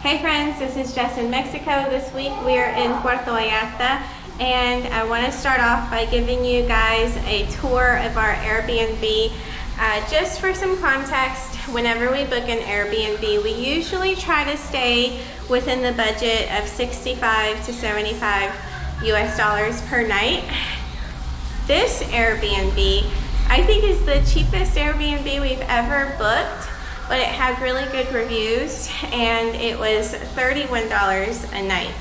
Hey friends, this is Jess in Mexico. This week we are in Puerto Vallarta, and I want to start off by giving you guys a tour of our Airbnb. Just for some context, whenever we book an Airbnb, we usually try to stay within the budget of 65 to 75 US dollars per night. This Airbnb, I think, is the cheapest Airbnb we've ever booked, but it had really good reviews and it was $31 a night.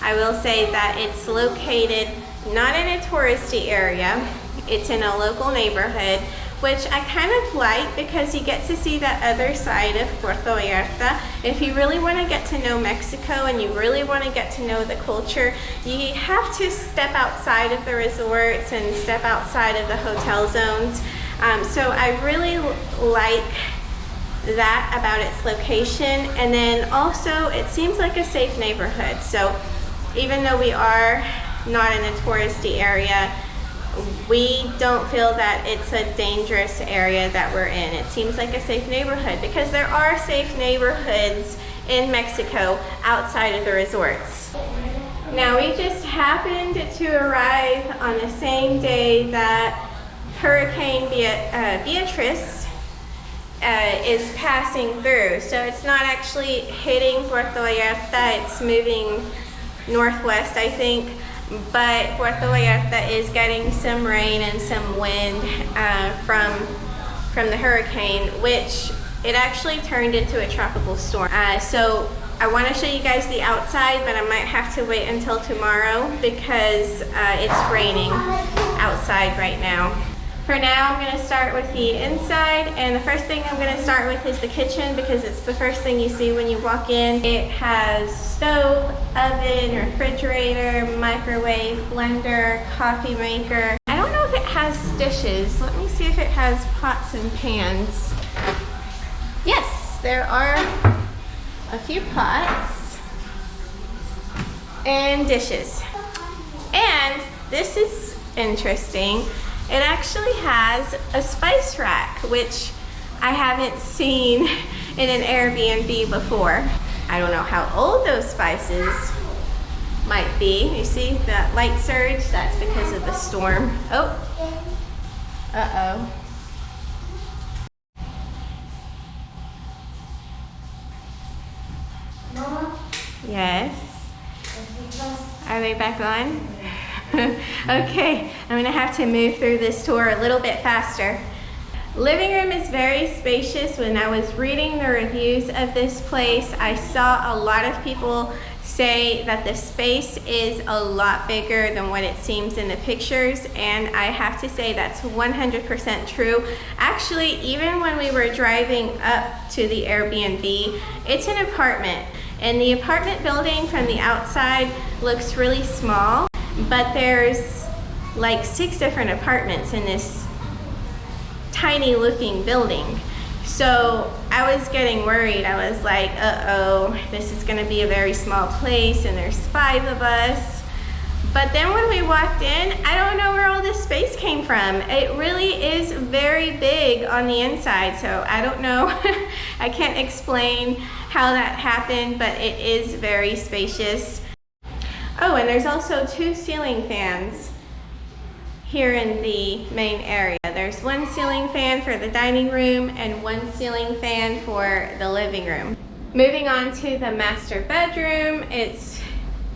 I will say that it's located not in a touristy area, it's in a local neighborhood, which I kind of like because you get to see that other side of Puerto Vallarta. If you really want to get to know Mexico and you really want to get to know the culture, you have to step outside of the resorts and step outside of the hotel zones. So I really like that about its location, and then also it seems like a safe neighborhood. So even though we are not in a touristy area, we don't feel that it's a dangerous area that we're in. It seems like a safe neighborhood because there are safe neighborhoods in Mexico outside of the resorts. Now, we just happened to arrive on the same day that Hurricane Beatrice is passing through. So it's not actually hitting Puerto Vallarta, it's moving northwest, I think. But Puerto Vallarta is getting some rain and some wind from the hurricane, which it actually turned into a tropical storm. So I want to show you guys the outside, but I might have to wait until tomorrow because it's raining outside right now. For now, I'm going to start with the inside, and the first thing I'm going to start with is the kitchen because it's the first thing you see when you walk in. It has stove, oven, refrigerator, microwave, blender, coffee maker. I don't know if it has dishes. Let me see if it has pots and pans. Yes, there are a few pots and dishes. And this is interesting. It actually has a spice rack, which I haven't seen in an Airbnb before. I don't know how old those spices might be. You see that light surge? That's because of the storm. Oh, uh-oh. Mama? Yes? Are they back on? Okay, I'm gonna have to move through this tour a little bit faster. Living room is very spacious. When I was reading the reviews of this place, I saw a lot of people say that the space is a lot bigger than what it seems in the pictures, and I have to say that's 100% true. Actually, even when we were driving up to the Airbnb, it's an apartment, and the apartment building from the outside looks really small, but there's like 6 different apartments in this tiny looking building. So I was getting worried. I was like, uh-oh, this is gonna be a very small place and there's 5 of us. But then when we walked in, I don't know where all this space came from. It really is very big on the inside, so I don't know. I can't explain how that happened, but it is very spacious. Oh, and there's also 2 ceiling fans here in the main area. There's 1 ceiling fan for the dining room and 1 ceiling fan for the living room. Moving on to the master bedroom, it's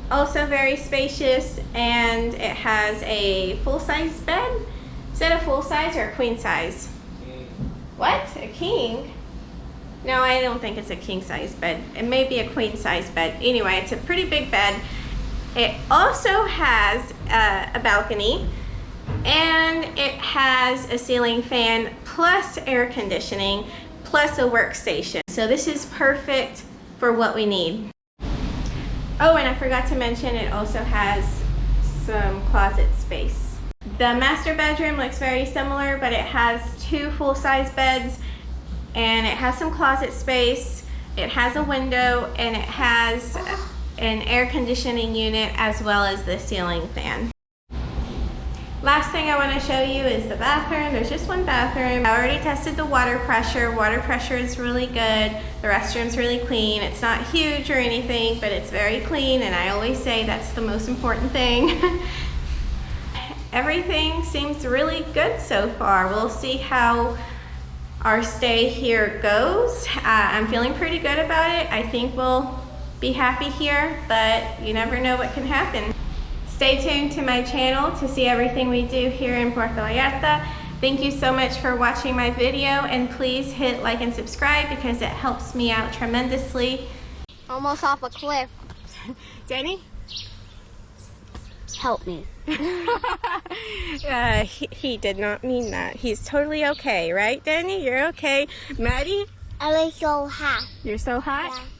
also very spacious and it has a full-size bed. Is that a full size or a queen size? What? A king? No, I don't think it's a king size bed. It may be a queen size bed. Anyway, it's a pretty big bed. It also has a balcony, and it has a ceiling fan plus air conditioning plus a workstation. So this is perfect for what we need. Oh, and I forgot to mention it also has some closet space. The master bedroom looks very similar, but it has 2 full-size beds, and it has some closet space, it has a window, and it has an air conditioning unit as well as the ceiling fan. Last thing I want to show you is the bathroom. There's just one bathroom. I already tested the water pressure. Water pressure is really good. The restroom's really clean. It's not huge or anything, but it's very clean, and I always say that's the most important thing. Everything seems really good so far. We'll see how our stay here goes. I'm feeling pretty good about it. I think we'll be happy here, but you never know what can happen. Stay tuned to my channel to see everything we do here in Puerto Vallarta. Thank you so much for watching my video, and please hit like and subscribe because it helps me out tremendously. Almost off a cliff. Danny? Help me. He did not mean that. He's totally okay, right, Danny? You're okay. Maddie? I was so hot. You're so hot? Yeah.